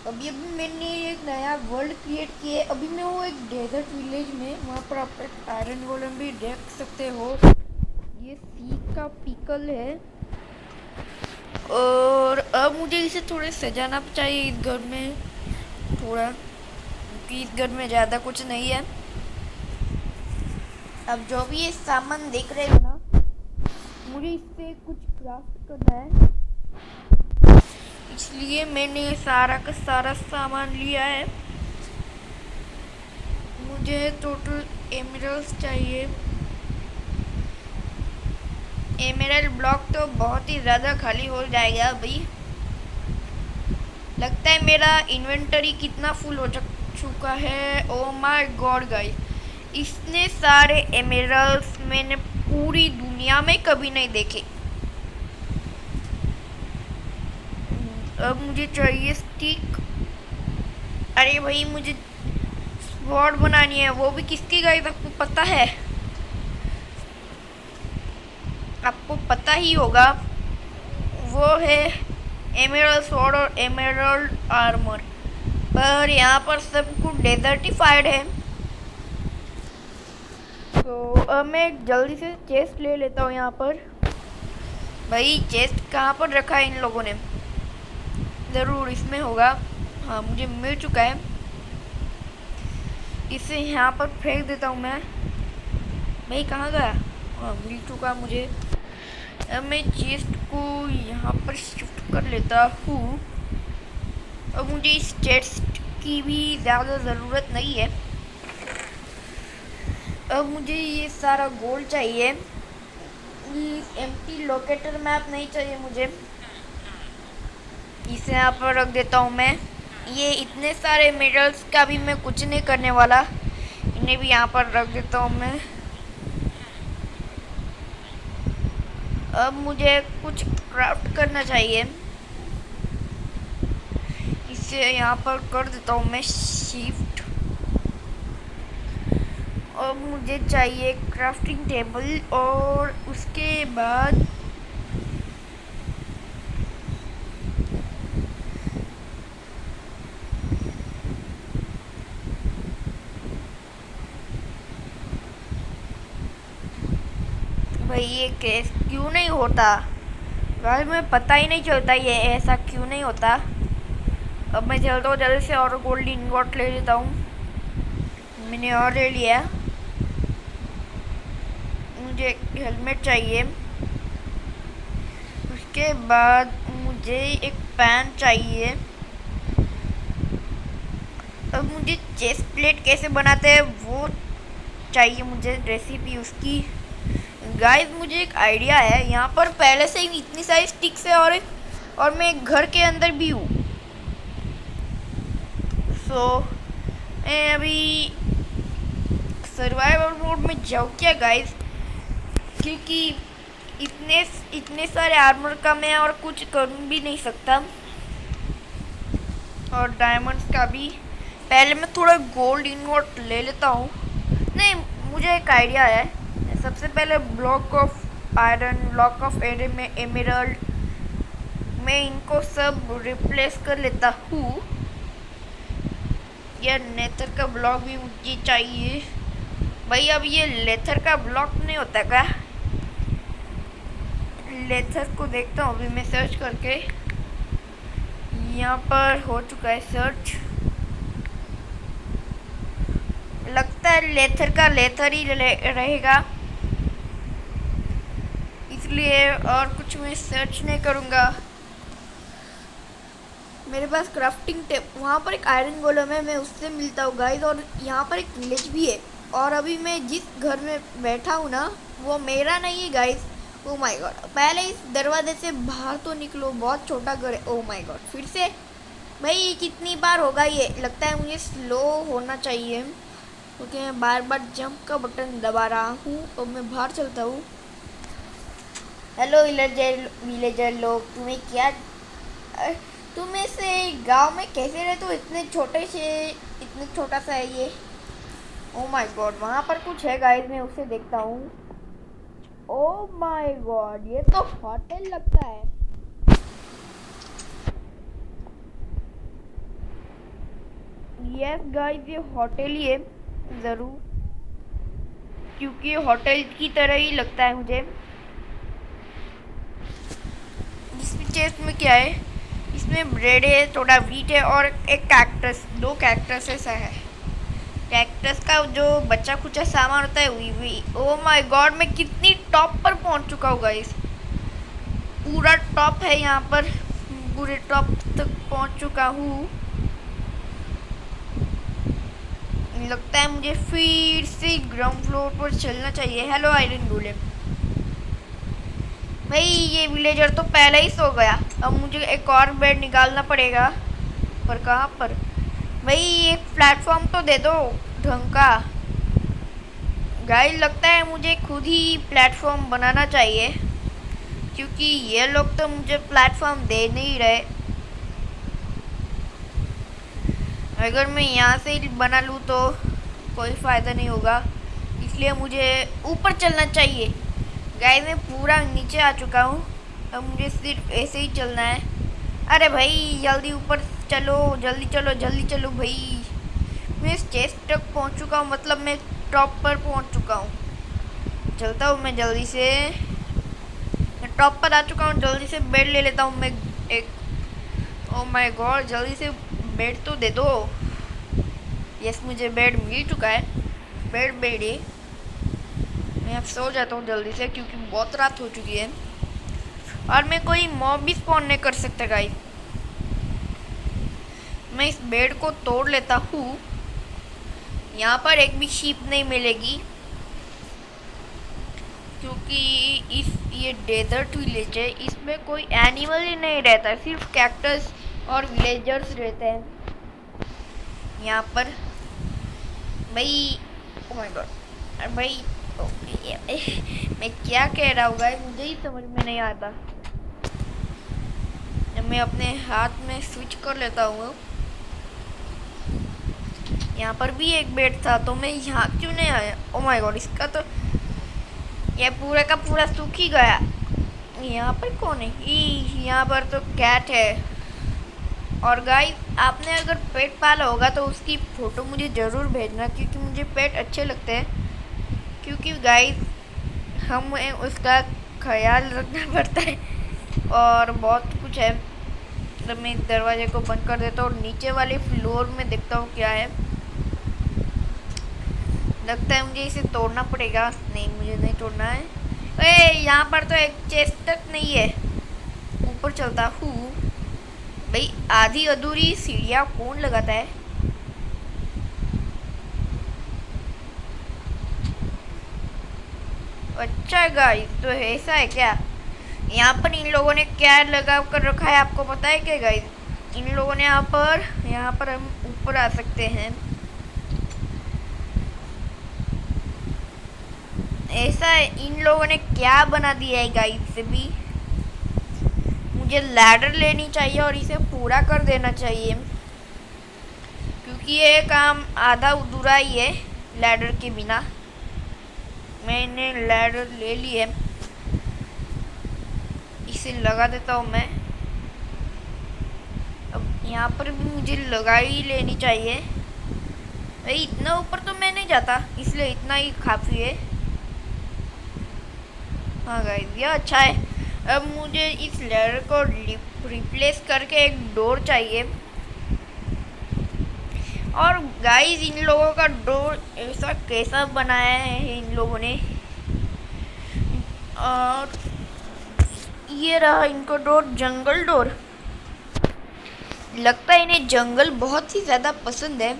अभी अभी मैंने एक नया वर्ल्ड क्रिएट किया है। अभी मैं हूँ एक डेजर्ट विलेज में। वहाँ पर आप एक आयरन गोलम भी देख सकते हो। ये सीख का पिकल है। और अब मुझे इसे थोड़े सजाना चाहिए इस घर में थोड़ा, क्योंकि इस घर में ज़्यादा कुछ नहीं है। अब जो भी ये सामान देख रहे हो ना, मुझे इससे कुछ क्राफ्ट करना है, इसलिए मैंने सारा का सारा सामान लिया है। मुझे टोटल एमरल्ड्स चाहिए। एमरल्ड ब्लॉक तो बहुत ही ज़्यादा खाली हो जाएगा अभी। लगता है मेरा इन्वेंटरी कितना फुल हो चुका है। ओ माय गॉड गाइस, इतने सारे एमरल्ड्स मैंने पूरी दुनिया में कभी नहीं देखे। अब मुझे चाहिए स्टिक। अरे भाई, मुझे स्वॉर्ड बनानी है, वो भी किसकी गाइस आपको पता है? आपको पता ही होगा, वो है एमेरल्ड स्वॉर्ड और एमेरल्ड आर्मर। पर यहाँ पर सब कुछ डेजर्टिफाइड है। तो अब मैं जल्दी से चेस्ट ले लेता हूँ यहाँ पर। भाई चेस्ट कहाँ पर रखा है इन लोगों ने? ज़रूर इसमें होगा। हाँ, मुझे मिल चुका है। इसे यहाँ पर फेंक देता हूँ मैं। भाई कहाँ गया? हाँ, मिल चुका मुझे। अब मैं चेस्ट को यहाँ पर शिफ्ट कर लेता हूँ। अब मुझे इस चेस्ट की भी ज़्यादा ज़रूरत नहीं है। अब मुझे ये सारा गोल्ड चाहिए। एम्प्टी लोकेटर मैप नहीं चाहिए मुझे। इसे यहाँ पर रख देता हूँ मैं। ये इतने सारे मेडल्स का भी मैं कुछ नहीं करने वाला, इन्हें भी यहाँ पर रख देता हूँ मैं। अब मुझे कुछ क्राफ्ट करना चाहिए। इसे यहाँ पर कर देता हूँ मैं शिफ्ट। अब मुझे चाहिए क्राफ्टिंग टेबल और उसके बाद भाई ये केस क्यों नहीं होता? भाई मैं पता ही नहीं चलता ये ऐसा क्यों नहीं होता। अब मैं चलता हूँ जल्दी से और गोल्ड इनगॉट ले लेता हूँ। मैंने और ले लिया। मुझे एक हेलमेट चाहिए। उसके बाद मुझे एक पैन चाहिए। अब मुझे चेस्ट प्लेट कैसे बनाते हैं वो चाहिए, मुझे रेसिपी उसकी। गाइस मुझे एक आइडिया है। यहाँ पर पहले से ही इतनी सारी स्टिक्स है और मैं एक घर के अंदर भी हूँ। सो मैं अभी सर्वाइवल मोड में जाऊँ क्या गाइस? क्योंकि इतने इतने सारे आर्मर का मैं और कुछ कर भी नहीं सकता। और डायमंड्स का भी। पहले मैं थोड़ा गोल्ड इनगॉट ले लेता हूँ। नहीं, मुझे एक आइडिया है। सबसे पहले block of iron, block of emerald, मैं इनको सब रिप्लेस कर लेता हूँ। यह नेथर का ब्लॉक भी मुझे चाहिए। भाई अब ये लेथर का ब्लॉक नहीं होता क्या? लेथर को देखता हूँ अभी मैं सर्च करके। यहाँ पर हो चुका है सर्च। लगता है लेथर का लेथर ही रहेगा, इसलिए और कुछ मैं सर्च नहीं करूँगा। मेरे पास क्राफ्टिंग टेप, वहाँ पर एक आयरन गोलम है, मैं उससे मिलता हूँ गाइस। और यहाँ पर एक विलेज भी है। और अभी मैं जिस घर में बैठा हूँ ना, वो मेरा नहीं है गाइस। ओ माय गॉड, पहले इस दरवाजे से बाहर तो निकलो, बहुत छोटा घर है। ओ माय गॉड, फिर से भाई कितनी बार होगा ये? लगता है मुझे स्लो होना चाहिए, क्योंकि मैं बार बार जंप का बटन दबा रहा हूँ। अब मैं बाहर चलता हूँ। हेलो विलेजर लोग, तुम्हें क्या, तुम ऐसे गांव में कैसे रहते हो? इतने छोटा सा है ये। ओ माय गॉड, वहाँ पर कुछ है गाइस, मैं उसे देखता हूँ। ओ माय गॉड, ये तो होटल लगता है। यस गाइस, ये होटल ही है ज़रूर, क्योंकि होटल की तरह ही लगता है मुझे। इसमें चेस्ट में क्या है? इसमें ब्रेड है, थोड़ा वीट है और एक कैक्टस, 2 कैक्टस ऐसा है। कैक्टस का जो बच्चा कुचा सामान होता है वही। ओ माय गॉड, मैं कितनी टॉप पर पहुंच चुका हूँ गाइस। पूरा टॉप है यहाँ पर, पूरे टॉप तक पहुंच चुका हूँ। लगता है मुझे फिर से ग्राउंड फ्लोर पर चलना चाहिए। Hello iron golem. भाई ये विलेजर तो पहले ही सो गया, अब मुझे एक और बेड निकालना पड़ेगा। पर कहाँ पर? भाई एक प्लेटफॉर्म तो दे दो ढंग का। गाइस लगता है मुझे खुद ही प्लेटफॉर्म बनाना चाहिए, क्योंकि ये लोग तो मुझे प्लेटफॉर्म दे नहीं रहे। अगर मैं यहाँ से बना लूँ तो कोई फ़ायदा नहीं होगा, इसलिए मुझे ऊपर चलना चाहिए। गाइस मैं पूरा नीचे आ चुका हूँ, अब मुझे सिर्फ ऐसे ही चलना है। अरे भाई जल्दी ऊपर चलो, जल्दी चलो, जल्दी चलो भाई। मैं इस चेस्ट तक पहुँच चुका हूँ, मतलब मैं टॉप पर पहुँच चुका हूँ। चलता हूँ मैं जल्दी से, मैं टॉप पर आ चुका हूँ। जल्दी से बेड ले लेता हूँ मैं एक। ओ माय गॉड, जल्दी से बेड तो दे दो। यस मुझे बेड मिल चुका है। बेड ही मैं अब सो जाता हूँ जल्दी से, क्योंकि बहुत रात हो चुकी है और मैं कोई मॉब भी स्पॉन नहीं कर सकता गाइस। मैं इस बेड को तोड़ लेता हूँ। यहाँ पर एक भी शीप नहीं मिलेगी, क्योंकि इस ये डेजर्ट विलेज है, इसमें कोई एनिमल ही नहीं रहता, सिर्फ कैक्टस और विलेजर्स रहते हैं यहाँ पर। भाई ओ माय गॉड भाई, मैं क्या कह रहा हूँ गाइस, मुझे ही समझ में नहीं आता। मैं अपने हाथ में स्विच कर लेता हूँ। यहाँ पर भी एक बेड था, तो मैं यहाँ क्यों नहीं आया? ओ माय गॉड, इसका तो ये पूरा का पूरा सूख ही गया। यहाँ पर कौन है? यहाँ पर तो कैट है। और गाइस आपने अगर पेट पाला होगा तो उसकी फ़ोटो मुझे ज़रूर भेजना, क्योंकि मुझे पेट अच्छे लगते हैं। क्योंकि गाइस हम उसका ख्याल रखना पड़ता है और बहुत कुछ है। तो मैं इस दरवाजे को बंद कर देता हूँ और नीचे वाले फ्लोर में देखता हूँ क्या है। लगता है मुझे इसे तोड़ना पड़ेगा। नहीं, मुझे नहीं तोड़ना है। अरे यहाँ पर तो एक चेस्ट तक नहीं है। ऊपर चलता हूँ। भाई आधी अधूरी सीढ़ियाँ कौन लगाता है? अच्छा गाइस, तो ऐसा है क्या? यहाँ पर इन लोगों ने क्या लगा कर रखा है आपको पता है क्या गाइस? इन लोगों ने यहाँ पर हम ऊपर आ सकते हैं। ऐसा इन लोगों ने क्या बना दिया है गाइस से भी। मुझे लैडर लेनी चाहिए और इसे पूरा कर देना चाहिए, क्योंकि ये काम आधा अधूरा ही है लैडर के बिना। मैंने लैडर ले ली है, इसे लगा देता हूँ मैं। अब यहाँ पर भी मुझे लगा ही लेनी चाहिए। भाई इतना ऊपर तो मैं नहीं जाता, इसलिए इतना ही काफ़ी है। हाँ गाइस, ये अच्छा है। अब मुझे इस लैडर को रिप्लेस करके एक डोर चाहिए। और गाइस इन लोगों का डोर ऐसा कैसा बनाया है इन लोगों ने। और ये रहा इनको डोर, जंगल डोर। लगता है इन्हें जंगल बहुत ही ज़्यादा पसंद है,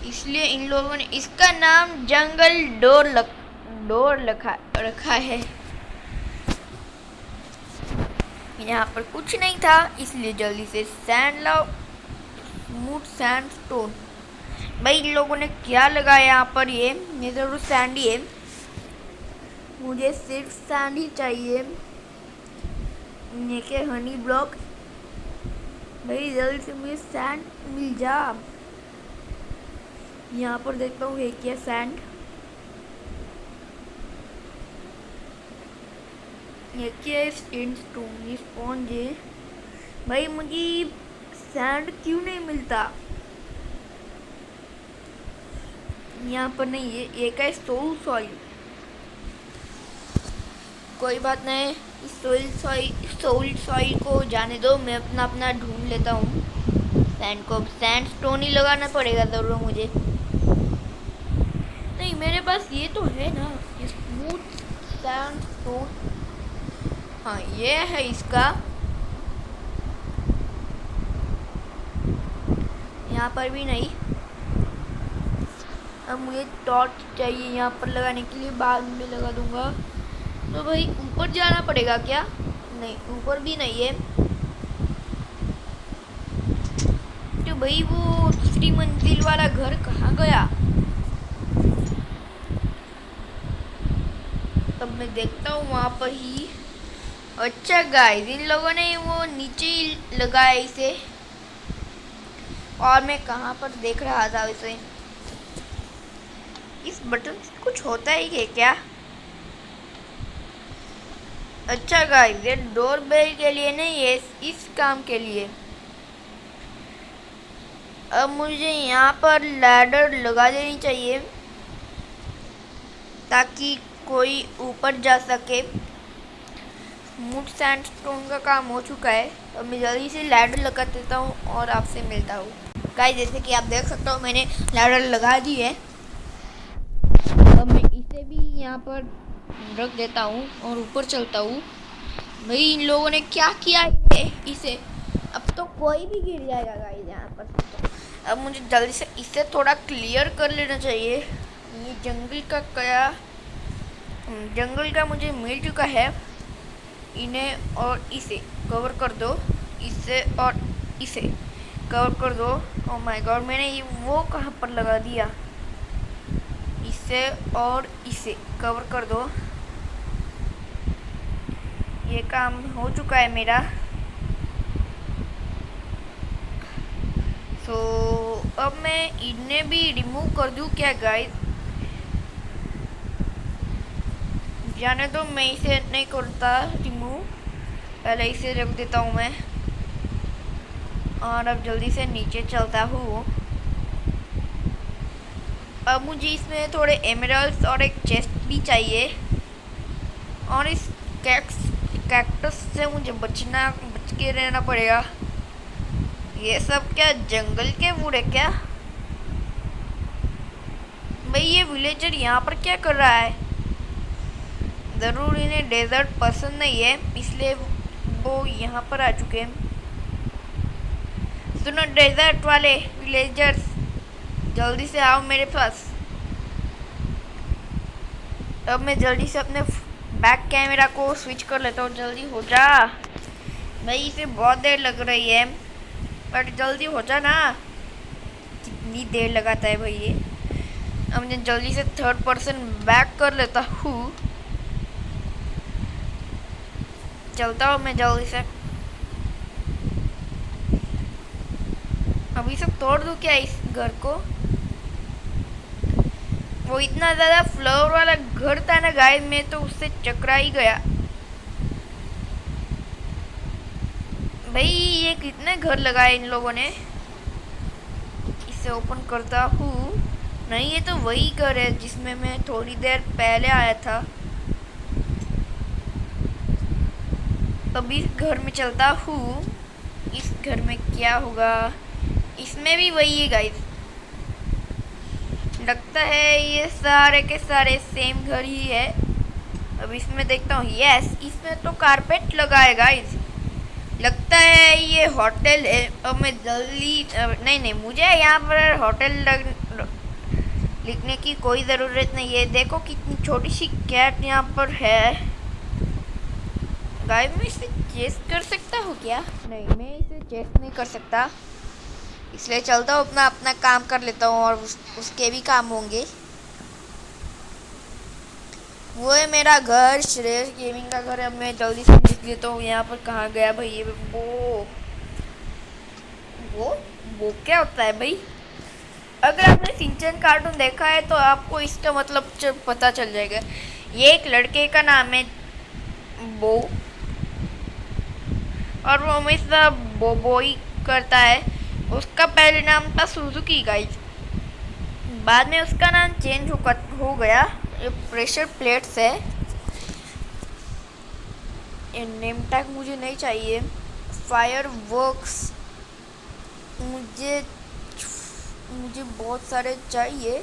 इसलिए इन लोगों ने इसका नाम जंगल डोर रखा है। यहाँ पर कुछ नहीं था, इसलिए जल्दी से सैंड लाओ, स्मूथ सैंड स्टोन। भाई इन लोगों ने क्या लगाया यहाँ पर? ये ज़रूर सैंड ही है, मुझे सिर्फ सैंड ही चाहिए। ये के हनी ब्लॉक, भाई जल्दी से मुझे सैंड मिल जा। यहाँ पर देखता हूँ है क्या सैंड। ये क्या है? स्टोन स्पॉन्ज है। भाई मुझे सैंड क्यों नहीं मिलता? यहाँ पर नहीं है, ये क्या है, सोल सॉइल। कोई बात नहीं, इस सोल सॉइल को जाने दो, मैं अपना अपना ढूंढ लेता हूँ। सैंड को सैंड स्टोन ही लगाना पड़ेगा ज़रूर मुझे। नहीं, मेरे पास ये तो है ना, ये स्मूथ सैंड स्टोन। हाँ, ये है इसका। यहाँ पर भी नहीं। अब मुझे टॉर्च चाहिए यहाँ पर लगाने के लिए, बाद में लगा दूंगा। तो भाई ऊपर जाना पड़ेगा क्या? नहीं, ऊपर भी नहीं है। तो भाई वो दूसरी मंजिल वाला घर कहाँ गया? तब मैं देखता हूँ वहाँ पर ही। अच्छा गाइस, इन लोगों ने वो नीचे ही लगाया इसे, और मैं कहाँ पर देख रहा था इसे। इस बटन से कुछ होता ही है क्या? अच्छा गाइस, ये डोर बेल के लिए नहीं है, इस काम के लिए। अब मुझे यहाँ पर लैडर लगा देनी चाहिए ताकि कोई ऊपर जा सके। स्मूथ सैंडस्टोन का काम हो चुका है। अब मैं जल्दी से लैडर लगा देता हूँ और आपसे मिलता हूँ। गाइस, जैसे कि आप देख सकते हो, मैंने लैडर लगा दी है। अब मैं इसे भी यहाँ पर रख देता हूँ और ऊपर चलता हूँ। भाई इन लोगों ने क्या किया इसे? अब तो कोई भी गिर जाएगा गाइस यहाँ पर। तो अब मुझे जल्दी से इसे थोड़ा क्लियर कर लेना चाहिए। ये जंगल का मुझे मिल चुका है। इन्हें और इसे कवर कर दो, इसे और इसे कवर कर दो। ओह माय गॉड, मैंने ये वो कहाँ पर लगा दिया? इसे और इसे कवर कर दो। ये काम हो चुका है मेरा। तो अब मैं इन्हें भी रिमूव कर दूं क्या गाइस? जाने दो, मैं इसे नहीं करता रिमूव, पहले इसे रख देता हूँ मैं। और अब जल्दी से नीचे चलता हूँ। अब मुझे इसमें थोड़े एमराल्ड्स और एक चेस्ट भी चाहिए। और इस कैक्टस से मुझे बच के रहना पड़ेगा। ये सब क्या जंगल के बूढ़े क्या? भाई ये विलेजर यहाँ पर क्या कर रहा है? ज़रूर इन्हें डेजर्ट पसंद नहीं है, इसलिए वो यहाँ पर आ चुके हैं। सुनो डेजर्ट वाले विलेजर्स, जल्दी से आओ मेरे पास। अब मैं जल्दी से अपने बैक कैमरा को स्विच कर लेता हूँ। जल्दी हो जा भाई, इसे बहुत देर लग रही है, बट जल्दी हो जा ना। कितनी देर लगाता है भाई ये। अब मैं जल्दी से थर्ड पर्सन बैक कर लेता हूँ। चलता हूँ मैं जल्दी से। अभी सब तोड़ दूँ क्या इस घर को? वो इतना ज़्यादा फ्लोर वाला घर था ना गाइस, मैं तो उससे चकरा ही गया। भाई ये कितने घर लगाए इन लोगों ने। इसे ओपन करता हूँ। नहीं, ये तो वही घर है जिसमें मैं थोड़ी देर पहले आया था। अभी इस घर में चलता हूँ। इस घर में क्या होगा? इसमें भी वही है गाइस। लगता है ये सारे के सारे सेम घर ही है। अब इसमें देखता हूँ, यस, इसमें तो कारपेट लगा है गाइस। लगता है ये होटल है। अब मैं जल्दी नहीं, मुझे यहाँ पर होटल लिखने की कोई ज़रूरत नहीं है। देखो कितनी छोटी सी कैट यहाँ पर है। गाइस, मैं इसे चेस कर सकता हूँ क्या? नहीं, मैं इसे चेस नहीं कर सकता, इसलिए चलता हूँ अपना काम कर लेता हूँ और उसके भी काम होंगे। वो है मेरा घर, श्रेयस गेमिंग का घर है। अब मैं जल्दी से लिख लेता हूँ। यहाँ पर कहाँ गया भाई ये? वो क्या होता है भाई? अगर आपने सिंचन कार्टून देखा है तो आपको इसका मतलब पता चल जाएगा। ये एक लड़के का नाम है बो, और वो हमेशा बोबोई करता है। उसका पहले नाम था सुजुकी गाइस। बाद में उसका नाम चेंज हो गया। ये प्रेशर प्लेट्स है। ये नेम टैग मुझे नहीं चाहिए। फायर वर्क्स मुझे मुझे बहुत सारे चाहिए,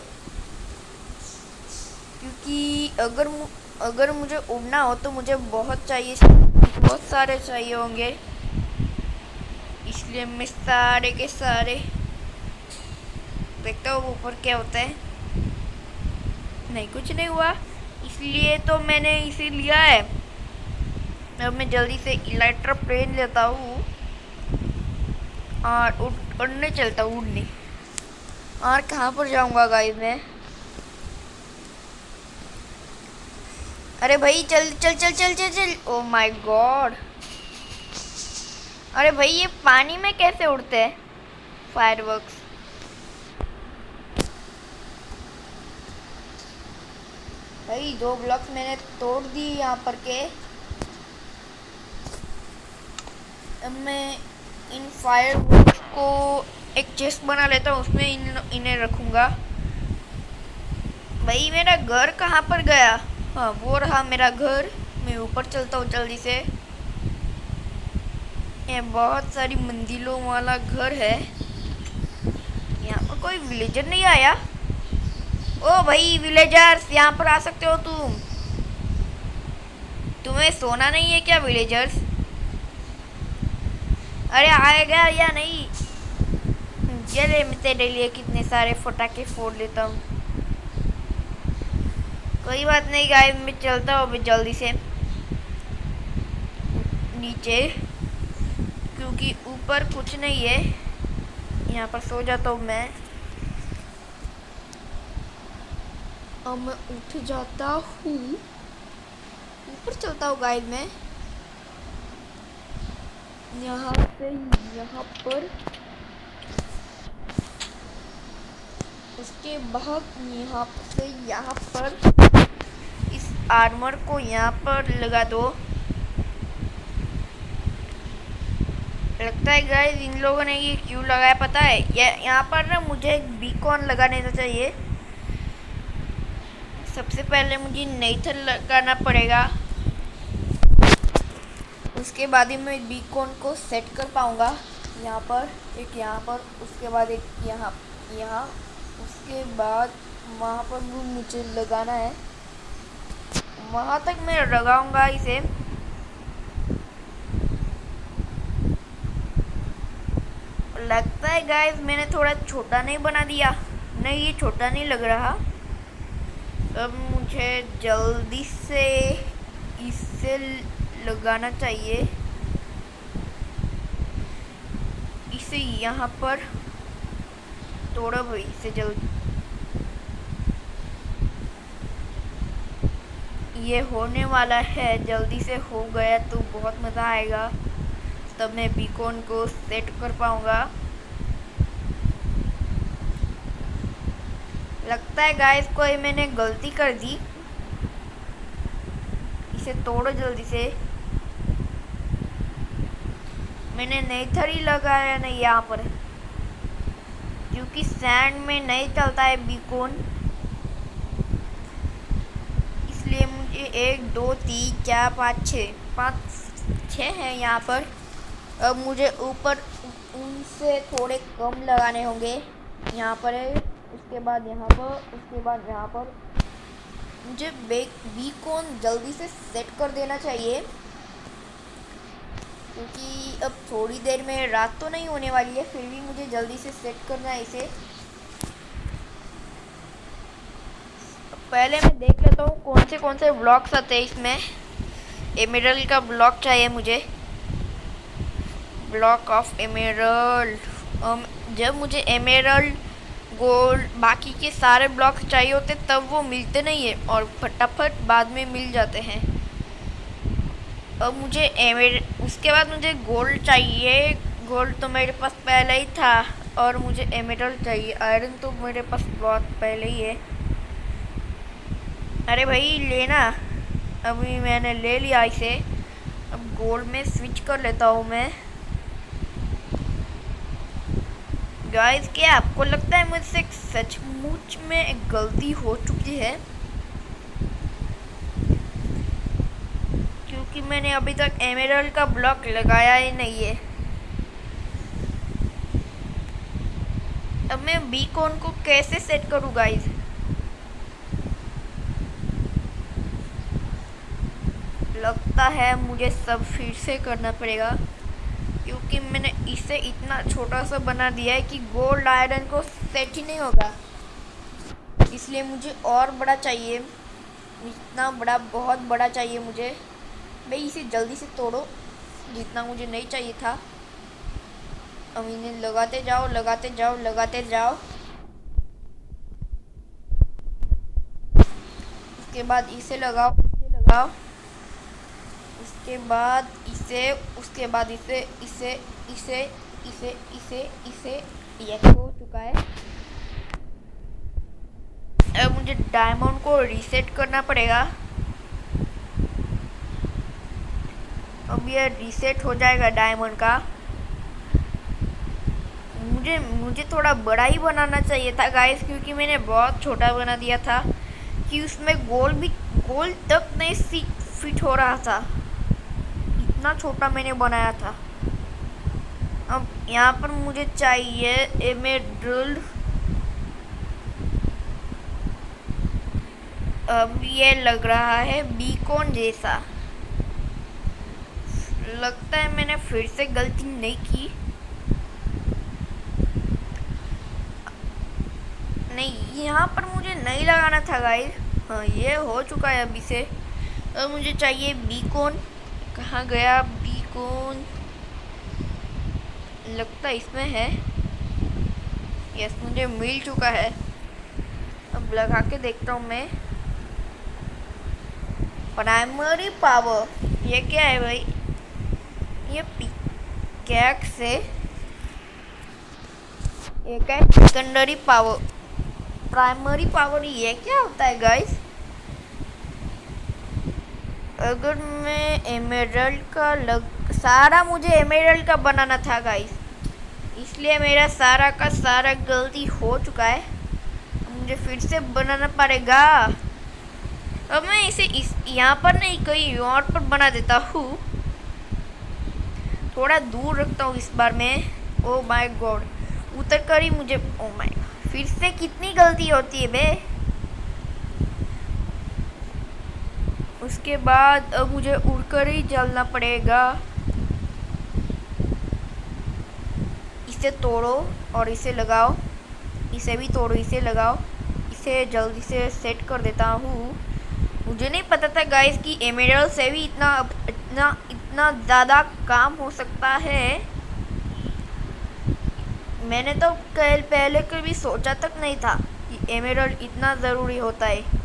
क्योंकि अगर मुझे उड़ना हो तो मुझे बहुत चाहिए, बहुत सारे चाहिए होंगे, इसलिए मैं सारे के सारे देखता हूँ ऊपर क्या होता है। नहीं, कुछ नहीं हुआ, इसलिए तो मैंने इसे लिया है। अब मैं जल्दी से इलेक्ट्रा प्लेन लेता हूँ और उड़ने चलता हूँ, उड़ने। और कहाँ पर जाऊँगा गाइस मैं? अरे भाई चल चल चल चल चल चल। Oh my God! अरे भाई ये पानी में कैसे उड़ते हैं फायरवर्क्स? भाई 2 ब्लॉक्स मैंने तोड़ दी यहाँ पर के। अब मैं इन फायरवर्क्स को एक चेस्ट बना लेता हूँ, उसमें इन्हें रखूँगा। भाई मेरा घर कहाँ पर गया? हाँ, वो रहा मेरा घर। मैं ऊपर चलता हूँ जल्दी से। ये बहुत सारी मंजिलों वाला घर है। यहाँ पर कोई विलेजर नहीं आया? ओ भाई विलेजर्स, यहाँ पर आ सकते हो तुम। तुम्हें सोना नहीं है क्या विलेजर्स? अरे आएगा या नहीं? चले मैं तेरे लिए कितने सारे फटाके फोड़ लेता हूँ। कोई बात नहीं गाइस, मैं चलता हूँ अभी जल्दी से नीचे, क्योंकि ऊपर कुछ नहीं है। यहाँ पर सो जाता हूँ मैं। अब मैं उठ जाता हूँ, ऊपर चलता हूँ गाइस मैं। यहाँ से यहाँ पर, उसके बाद यहाँ से यहाँ पर इस आर्मर को यहाँ पर लगा दो। लगता है गाइस इन लोगों ने ये क्यों लगाया पता है? यहाँ पर ना मुझे एक बीकॉन लगा देना चाहिए। सबसे पहले मुझे नेथर लगाना पड़ेगा, उसके बाद ही मैं बीकॉन को सेट कर पाऊँगा। यहाँ पर एक, यहाँ पर, उसके बाद एक यहाँ यहाँ, उसके बाद वहाँ पर भी मुझे लगाना है। वहाँ तक मैं लगाऊंगा इसे। लगता है गाइस मैंने थोड़ा छोटा नहीं बना दिया। नहीं, ये छोटा नहीं लग रहा। अब मुझे जल्दी से इसे लगाना चाहिए। इसे यहाँ पर तोड़ो भाई, इसे जल्दी। ये होने वाला है, जल्दी से हो गया तो बहुत मज़ा आएगा। तब मैं बीकॉन को सेट कर पाऊँगा। लगता है गाइस कोई मैंने गलती कर दी। इसे तोड़ो जल्दी से। मैंने नेथर ही लगाया नहीं यहाँ पर, क्योंकि सैंड में नहीं चलता है बीकॉन। इसलिए मुझे 1 2 3 4 5 6 है यहाँ पर। अब मुझे ऊपर उनसे थोड़े कम लगाने होंगे। यहाँ पर है, उसके बाद यहाँ पर, उसके बाद यहाँ पर। मुझे बीकॉन जल्दी से सेट कर देना चाहिए, क्योंकि अब थोड़ी देर में रात तो नहीं होने वाली है, फिर भी मुझे जल्दी से सेट करना है इसे। पहले मैं देख लेता हूँ कौन से ब्लॉक्स आते हैं इसमें। एमेरल्ड का ब्लॉक चाहिए मुझे, ब्लॉक ऑफ एमेरल्ड। जब मुझे एमेरल्ड, गोल्ड, बाकी के सारे ब्लॉक चाहिए होते तब वो मिलते नहीं है, और फटाफट बाद में मिल जाते हैं। अब मुझे उसके बाद मुझे गोल्ड चाहिए। गोल्ड तो मेरे पास पहले ही था, और मुझे एमेरल्ड चाहिए। आयरन तो मेरे पास बहुत पहले ही है। अरे भाई लेना, अभी मैंने ले लिया इसे। अब गोल्ड में स्विच कर लेता हूँ मैं। गाइस क्या आपको लगता है मुझसे सचमुच में एक गलती हो चुकी है? क्योंकि मैंने अभी तक एमेरल्ड का ब्लॉक लगाया ही नहीं है। अब मैं बीकॉन को कैसे सेट करूँ गाइस? लगता है मुझे सब फिर से करना पड़ेगा, क्योंकि मैंने इसे इतना छोटा सा बना दिया है कि गोल्ड आयरन को सेट ही नहीं होगा। इसलिए मुझे और बड़ा चाहिए, इतना बड़ा, बहुत बड़ा चाहिए मुझे। भाई इसे जल्दी से तोड़ो, जितना मुझे नहीं चाहिए था। अब इन्हें लगाते जाओ, लगाते जाओ, लगाते जाओ। उसके बाद इसे लगाओ, इसे लगाओ, उसके बाद इसे, उसके बाद इसे, इसे, इसे, इसे, इसे, इसे। ये हो चुका है। अब मुझे डायमंड को रीसेट करना पड़ेगा। अब ये रीसेट हो जाएगा डायमंड का। मुझे थोड़ा बड़ा ही बनाना चाहिए था गाइस, क्योंकि मैंने बहुत छोटा बना दिया था कि उसमें गोल तक नहीं फिट हो रहा था। इतना छोटा मैंने बनाया था। अब यहाँ पर मुझे चाहिए एमेरल्ड। अब ये लग रहा है बीकॉन जैसा। लगता है मैंने फिर से गलती नहीं की। नहीं, यहाँ पर मुझे नहीं लगाना था गाइस। हाँ, ये हो चुका है अभी से। अब मुझे चाहिए बीकॉन। कहाँ गया बीकॉन? लगता है इसमें है। यस, मुझे मिल चुका है। अब लगा के देखता हूँ मैं। प्राइमरी पावर, ये क्या है भाई? ये पिकैक्स है। ये क्या है? Secondary power. प्राइमरी पावर ये क्या होता है गाइस? अगर मैं एमेरल्ड का सारा मुझे एमेरल्ड का बनाना था गाइस, इसलिए मेरा सारा का सारा गलती हो चुका है। मुझे फिर से बनाना पड़ेगा। अब मैं इसे यहाँ पर नहीं, कहीं और पर बना देता हूँ। थोड़ा दूर रखता हूँ इस बार मैं। ओ माय गॉड, उतर कर ही मुझे, ओ माय, फिर से कितनी गलती होती है बे। उसके बाद अब मुझे उड़कर ही चलना पड़ेगा। इसे तोड़ो और इसे लगाओ, इसे भी तोड़ो, इसे लगाओ। इसे जल्दी से सेट कर देता हूँ। मुझे नहीं पता था गाइस कि एमेरल्ड से भी इतना इतना इतना ज़्यादा काम हो सकता है। मैंने तो कल पहले कभी सोचा तक नहीं था कि एमेरल्ड इतना ज़रूरी होता है।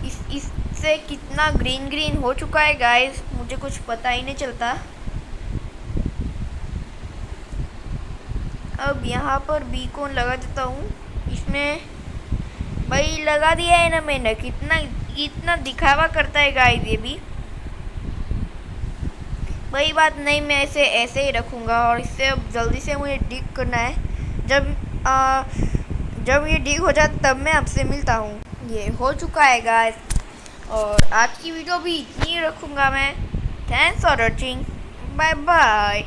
इससे कितना ग्रीन ग्रीन हो चुका है गाइस, मुझे कुछ पता ही नहीं चलता। अब यहाँ पर बीकॉन लगा देता हूँ इसमें। भाई लगा दिया है ना मैंने। कितना दिखावा करता है गाइस ये भी। वही बात नहीं, मैं इसे ऐसे ही रखूँगा। और इससे अब जल्दी से मुझे डिग करना है। जब ये डिग हो जाए तब मैं आपसे मिलता हूँ। ये हो चुका है गाइस, और आज की वीडियो भी इतनी ही रखूँगा मैं। Thanks for watching, bye bye.